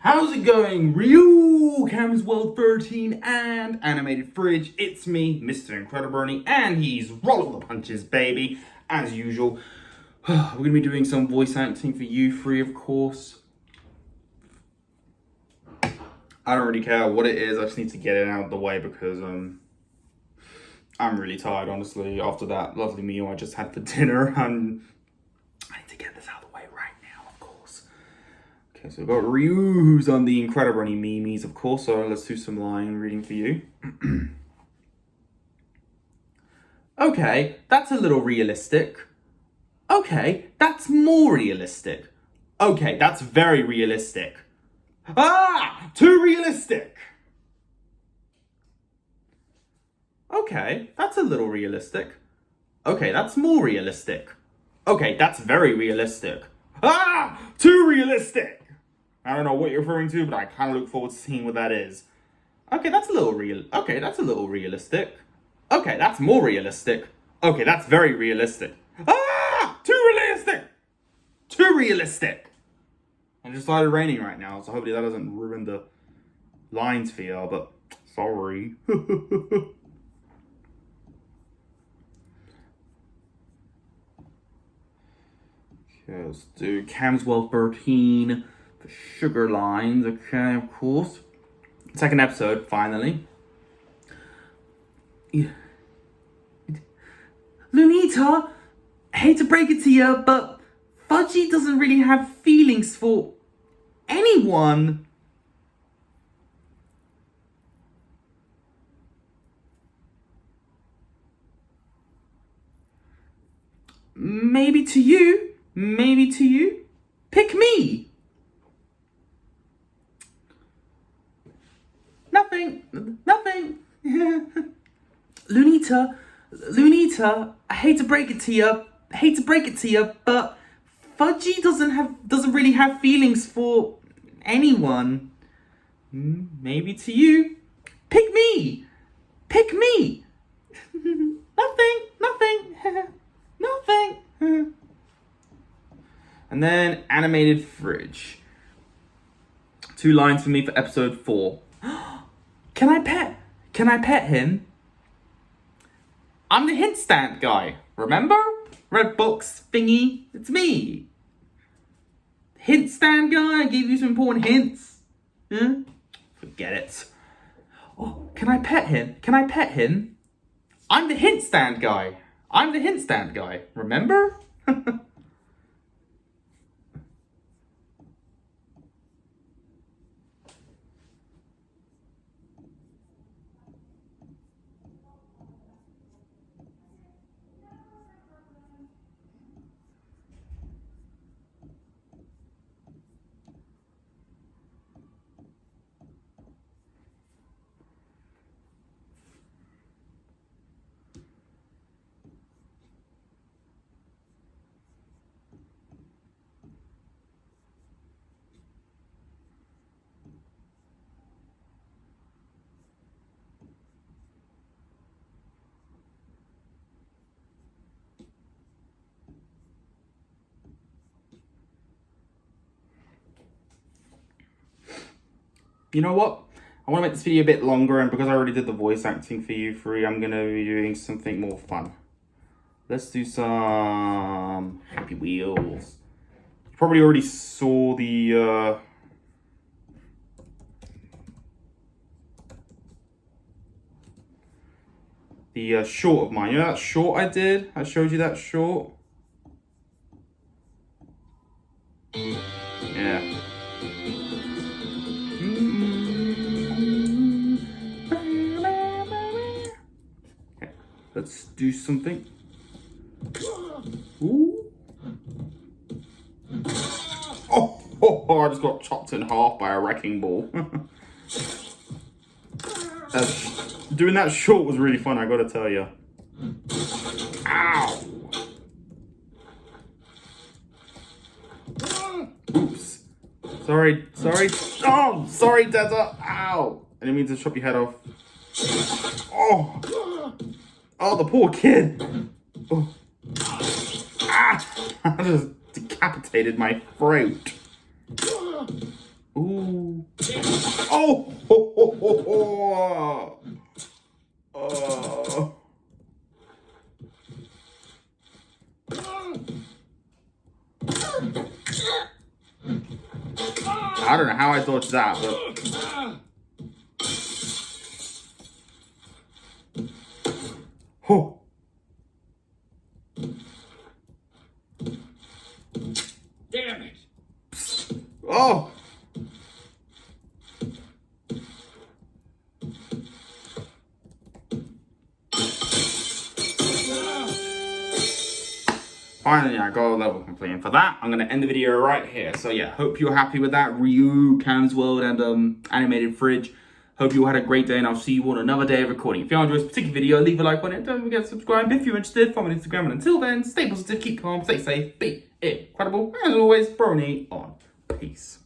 How's it going, Ryu, Cam's World 13 and Animated Fridge? It's me, Mr. Incredi-Brony, and he's rolling the punches, baby, as usual. We're going to be doing some voice acting for you three, of course. I don't really care what it is, I just need to get it out of the way because I'm really tired, honestly, after that lovely meal I just had for dinner, and I need to get this out of the way right now, of course. Okay, so we've got Ryu, who's on the Incredi-Brony memes, of course, so let's do some line reading for you. Okay, that's a little realistic. Okay, that's more realistic. Okay, that's very realistic. Ah! Too realistic! Okay, that's a little realistic. Okay, that's more realistic. Okay, that's very realistic. Ah! Too realistic! I don't know what you're referring to, but I kind of look forward to seeing what that is. Okay, that's a little Okay, that's a little realistic. Okay, that's more realistic. Okay, that's very realistic. Ah! Too realistic! Too realistic! It just started raining right now, so hopefully that doesn't ruin the lines for you, but sorry. Okay, let's do Cam's World 13, the sugar lines, okay, of course. Second episode, finally. Yeah. Lunita, I hate to break it to you, but Fudgy doesn't really have feelings for anyone. Maybe to you. Maybe to you. Pick me. Nothing. Lunita, I hate to break it to you. But Fudgy doesn't really have feelings for anyone. Maybe to you. Pick me. Nothing. And then Animated Fridge. 2 lines for me for episode 4. Can I pet him? I'm the hint stand guy, remember? Red box thingy, it's me. Hint stand guy, I gave you some important hints. Huh? Forget it. Oh, can I pet him? I'm the hint stand guy, remember? You know what? I want to make this video a bit longer, and because I already did the voice acting for you three, I'm going to be doing something more fun. Let's do some Happy Wheels. You probably already saw the short of mine. You know that short I did? I showed you that short. Yeah. Okay, let's do something. Ooh. Oh, I just got chopped in half by a wrecking ball. Doing that short was really fun, I gotta tell you. Ow! Oops. Sorry. Oh, sorry, Deza. Ow! I didn't mean to chop your head off. Oh, the poor kid. Oh. Ah! I just decapitated my throat. Ooh. Oh! Ho, ho, ho, ho. I don't know how I dodged that, but... Oh. Damn it! Oh! Finally, I got a level complete. And for that, I'm going to end the video right here. So yeah, hope you're happy with that. Ryu, Cam's World, and Animated Fridge. Hope you had a great day, and I'll see you on another day of recording. If you enjoyed this particular video, leave a like on it. Don't forget to subscribe if you're interested. Follow me on Instagram. And until then, stay positive, keep calm, stay safe, be incredible. As always, Brony on. Peace.